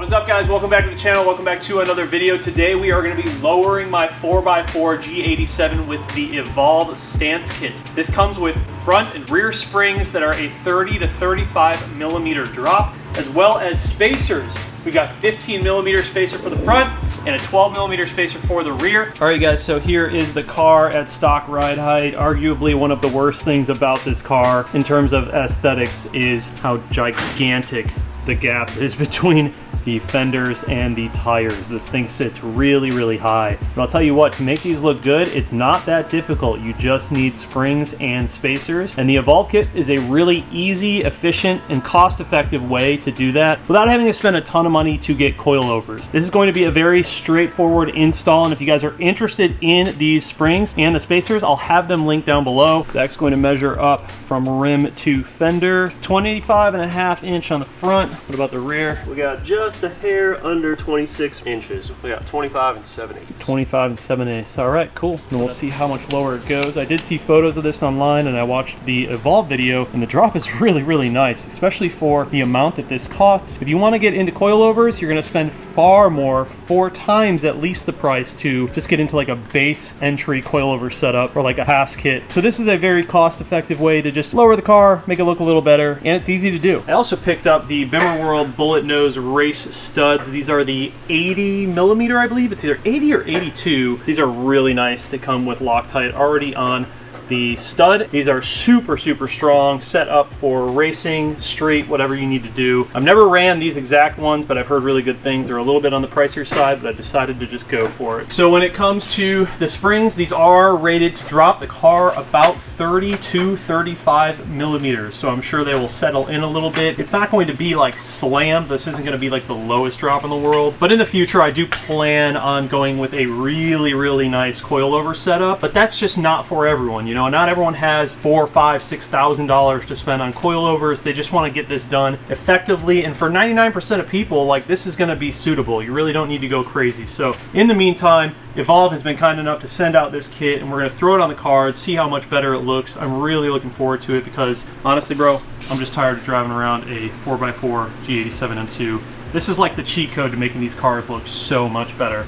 What is up, guys? Welcome back to the channel. Welcome back to another video. Today we are going to be lowering my 4x4 G87 with the Evolve stance kit. This comes with front and rear springs that are a 30 to 35 millimeter drop, as well as spacers. We got 15 millimeter spacer for the front and a 12 millimeter spacer for the rear. All right, guys, so here is the car at stock ride height. Arguably one of the worst things about this car in terms of aesthetics is how gigantic the gap is between the fenders and the tires. This thing sits really, really high. But I'll tell you what, to make these look good, it's not that difficult. You just need springs and spacers. And the Evolve kit is a really easy, efficient, and cost-effective way to do that without having to spend a ton of money to get coilovers. This is going to be a very straightforward install, and if you guys are interested in these springs and the spacers, I'll have them linked down below. Zach's going to measure up from rim to fender. 25.5 inch on the front. What about the rear? We got just a hair under 26 inches. We got 25 and 7/8. 25 and 7/8. All right, cool. And we'll see how much lower it goes. I did see photos of this online, and I watched the Evolve video, and the drop is really, really nice, especially for the amount that this costs. If you want to get into coilovers, you're going to spend far more, 4 times at least the price to just get into like a base entry coilover setup or like a Haas kit. So this is a very cost-effective way to just lower the car, make it look a little better, and it's easy to do. I also picked up the Bimmer World Bullet Nose Race studs. These are the 80 millimeter, I believe. It's either 80 or 82. These are really nice. They come with Loctite already on the stud. These are super, super strong, set up for racing, street, whatever you need to do. I've never ran these exact ones, but I've heard really good things. They're a little bit on the pricier side, but I decided to just go for it. So when it comes to the springs, these are rated to drop the car about 30 to 35 millimeters. So I'm sure they will settle in a little bit. It's not going to be like slammed. This isn't going to be like the lowest drop in the world. But in the future, I do plan on going with a really, really nice coilover setup. But that's just not for everyone. You know, not everyone has $4,000, $5,000, $6,000 to spend on coilovers. They just want to get this done effectively, and for 99% of people, like, this is going to be suitable. You really don't need to go crazy. So in the meantime, Evolve has been kind enough to send out this kit, and we're going to throw it on the card, see how much better it looks. I'm really looking forward to it because honestly, bro, I'm just tired of driving around a 4x4 G87 M2. This is like the cheat code to making these cars look so much better.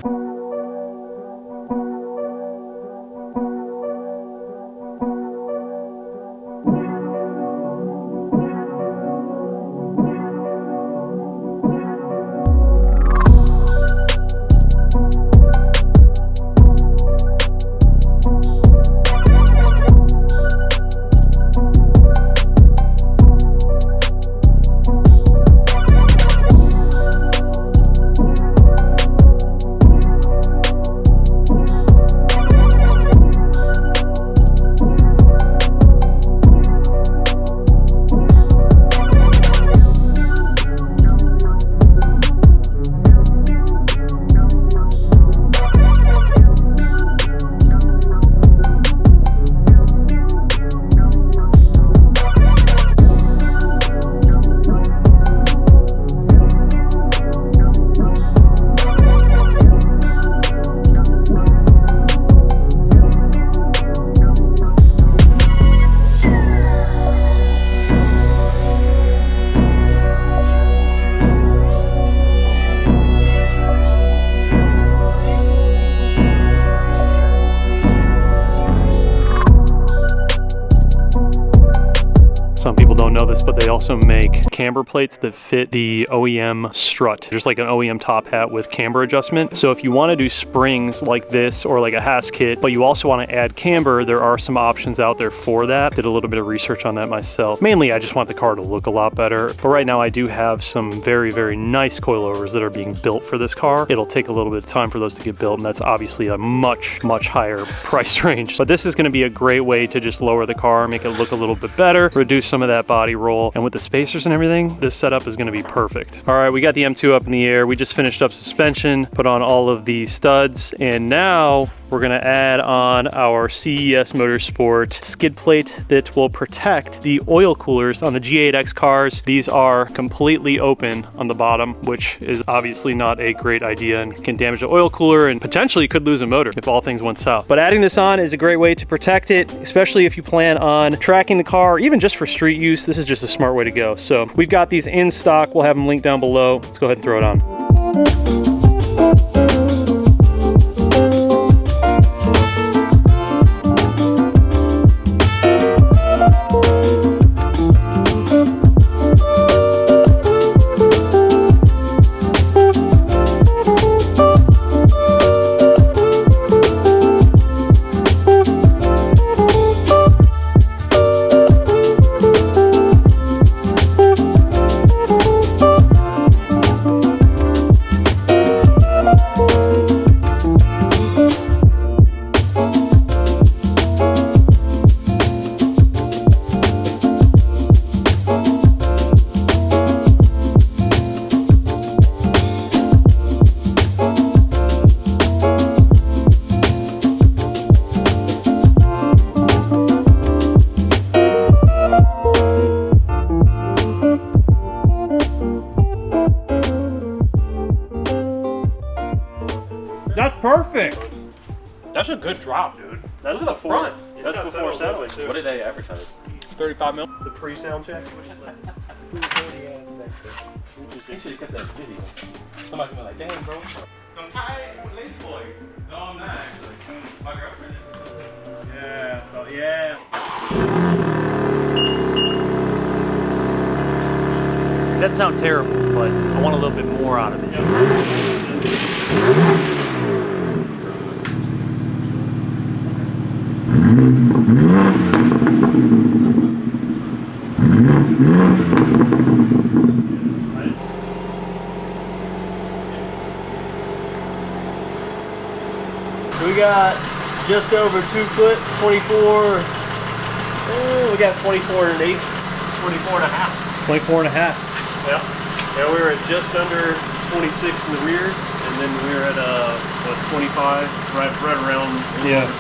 Some people don't know this, but they also make camber plates that fit the OEM strut. Just like an OEM top hat with camber adjustment. So if you want to do springs like this or like a Haas kit, but you also want to add camber, there are some options out there for that. Did a little bit of research on that myself. Mainly, I just want the car to look a lot better. But right now I do have some very, very nice coilovers that are being built for this car. It'll take a little bit of time for those to get built, and that's obviously a much, much higher price range. But this is going to be a great way to just lower the car, make it look a little bit better, reduce some of that body roll, and with the spacers and everything, this setup is going to be perfect. All right, we got the M2 up in the air. We just finished up suspension, put on all of the studs, and now we're gonna add on our CES Motorsport skid plate that will protect the oil coolers on the G8X cars. These are completely open on the bottom, which is obviously not a great idea and can damage the oil cooler and potentially could lose a motor if all things went south. But adding this on is a great way to protect it, especially if you plan on tracking the car, even just for street use. This is just a smart way to go. So we've got these in stock. We'll have them linked down below. Let's go ahead and throw it on. That's perfect. That's a good drop, dude. That's the front. That's before settling too. What did they advertise? 35 mil. The pre-sound check. You should have kept that video. Somebody's gonna be like, damn, bro. I'm tired with lady boys. No, I'm not actually. My girlfriend is. Yeah. So yeah. It doesn't sound terrible, but I want a little bit more out of it. We got just over 2 foot, 24. We got 24 underneath. 24 and a half. 24 and a half. Yeah. Yeah, we were at just under 26 in the rear, and then we were at what, 25, right around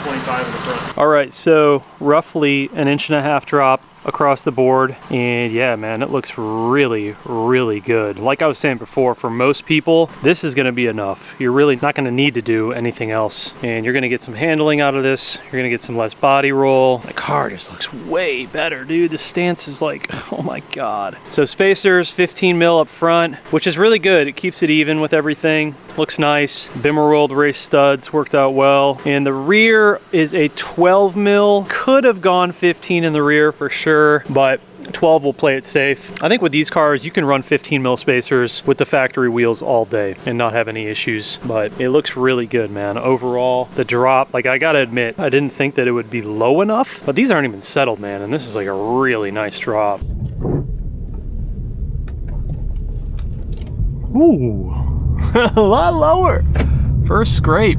25 in the front. All right, so roughly an 1.5 inch drop across the board, and yeah, man, it looks really, really good. Like I was saying before, for most people, this is gonna be enough. You're really not gonna need to do anything else, and you're gonna get some handling out of this. You're gonna get some less body roll. The car just looks way better, dude. The stance is like, oh my God. So spacers, 15 mil up front, which is really good. It keeps it even with everything. Looks nice. Bimmer race studs worked out well. And the rear is a 12 mil. Could have gone 15 in the rear for sure, but 12 will play it safe. I think with these cars, you can run 15 mil spacers with the factory wheels all day and not have any issues, but it looks really good, man. Overall, the drop, like I gotta admit, I didn't think that it would be low enough, but these aren't even settled, man. And this is like a really nice drop. Ooh, a lot lower. First scrape.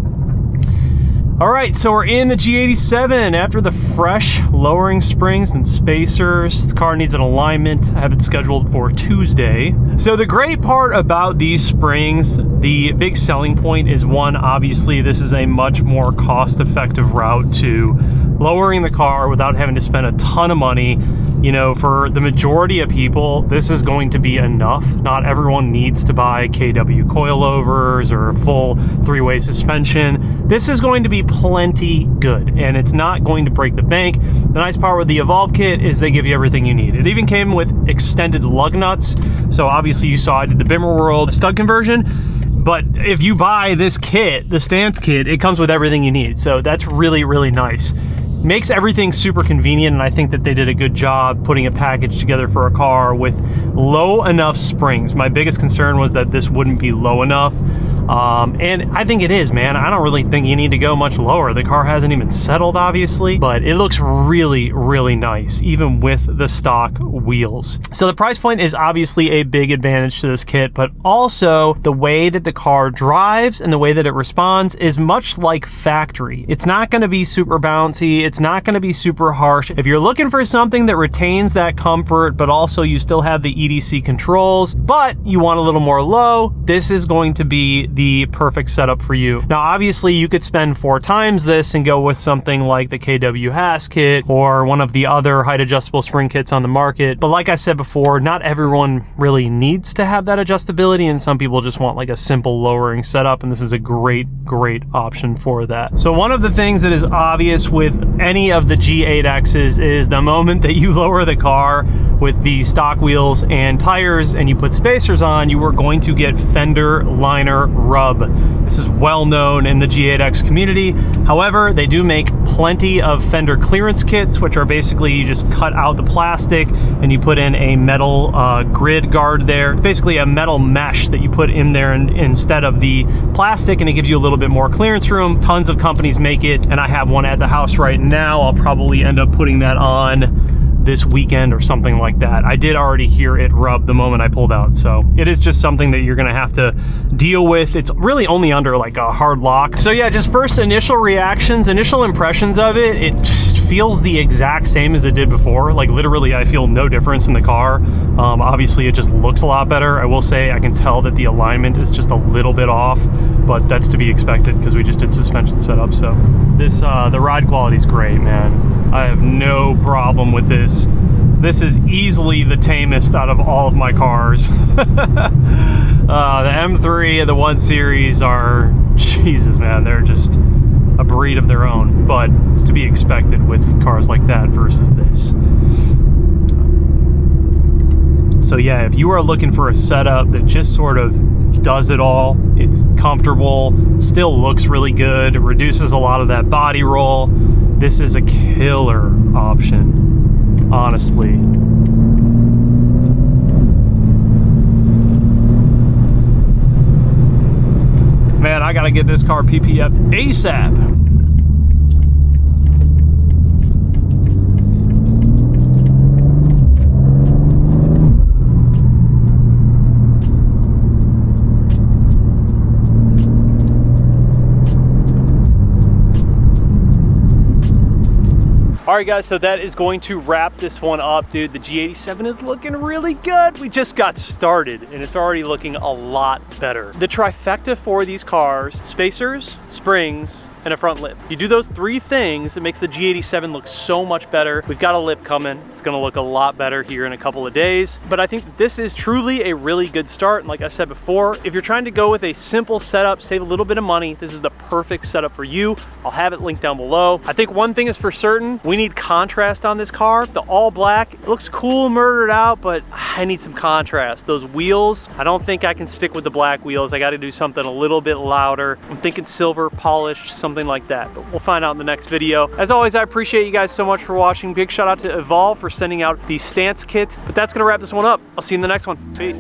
All right, so we're in the G87 after the fresh lowering springs and spacers. The car needs an alignment. I have it scheduled for Tuesday. So the great part about these springs, the big selling point is one, obviously this is a much more cost-effective route to lowering the car without having to spend a ton of money. You know, for the majority of people, this is going to be enough. Not everyone needs to buy KW coilovers or a full 3-way suspension. This is going to be plenty good, and it's not going to break the bank. The nice part with the Evolve kit is they give you everything you need. It even came with extended lug nuts. So obviously you saw I did the Bimmer World stud conversion, but if you buy this kit, the stance kit, it comes with everything you need. So that's really, really nice. Makes everything super convenient, and I think that they did a good job putting a package together for a car with low enough springs. My biggest concern was that this wouldn't be low enough, and I think it is, man. I don't really think you need to go much lower. The car hasn't even settled, obviously, but it looks really, really nice, even with the stock wheels. So the price point is obviously a big advantage to this kit, but also the way that the car drives and the way that it responds is much like factory. It's not going to be super bouncy. It's not going to be super harsh. If you're looking for something that retains that comfort, but also you still have the EDC controls, but you want a little more low, this is going to be the perfect setup for you. Now, obviously, you could spend 4 times this and go with something like the KW Haas kit or one of the other height adjustable spring kits on the market. But like I said before, not everyone really needs to have that adjustability, and some people just want like a simple lowering setup, and this is a great option for that. So one of the things that is obvious with any of the G8Xs is the moment that you lower the car with the stock wheels and tires and you put spacers on, you are going to get fender liner rub. This is well known in the G8X community. However, they do make plenty of fender clearance kits, which are basically you just cut out the plastic and you put in a metal grid guard there. It's basically a metal mesh that you put in there instead of the plastic, and it gives you a little bit more clearance room. Tons of companies make it, and I have one at the house right now. I'll probably end up putting that on this weekend or something like that. I did already hear it rub the moment I pulled out, so it is just something that you're gonna have to deal with. It's really only under like a hard lock. So yeah, just first initial reactions, initial impressions of it, it feels the exact same as it did before. Like literally I feel no difference in the car. Obviously it just looks a lot better. I will say I can tell that the alignment is just a little bit off, but that's to be expected because we just did suspension setup. So this the ride quality is great, man. I have no problem with this. This is easily the tamest out of all of my cars. The M3 and the 1 Series are, Jesus man, they're just a breed of their own, but it's to be expected with cars like that versus this. So yeah, if you are looking for a setup that just sort of does it all, it's comfortable, still looks really good, it reduces a lot of that body roll, this is a killer option, honestly. Man, I gotta get this car PPF'd ASAP. All right guys, so that is going to wrap this one up, dude. The G87 is looking really good. We just got started and it's already looking a lot better. The trifecta for these cars: spacers, springs, and a front lip. You do those 3 things, it makes the G87 look so much better. We've got a lip coming. It's gonna look a lot better here in a couple of days. But I think that this is truly a really good start. And like I said before, if you're trying to go with a simple setup, save a little bit of money, this is the perfect setup for you. I'll have it linked down below. I think one thing is for certain, we need contrast on this car. The all black, it looks cool murdered out, but I need some contrast. Those wheels, I don't think I can stick with the black wheels. I gotta do something a little bit louder. I'm thinking silver, polished, something like that, but we'll find out in the next video. As always, I appreciate you guys so much for watching. Big shout out to Evolve for sending out the stance kit, but that's gonna wrap this one up. I'll see you in the next one. Peace.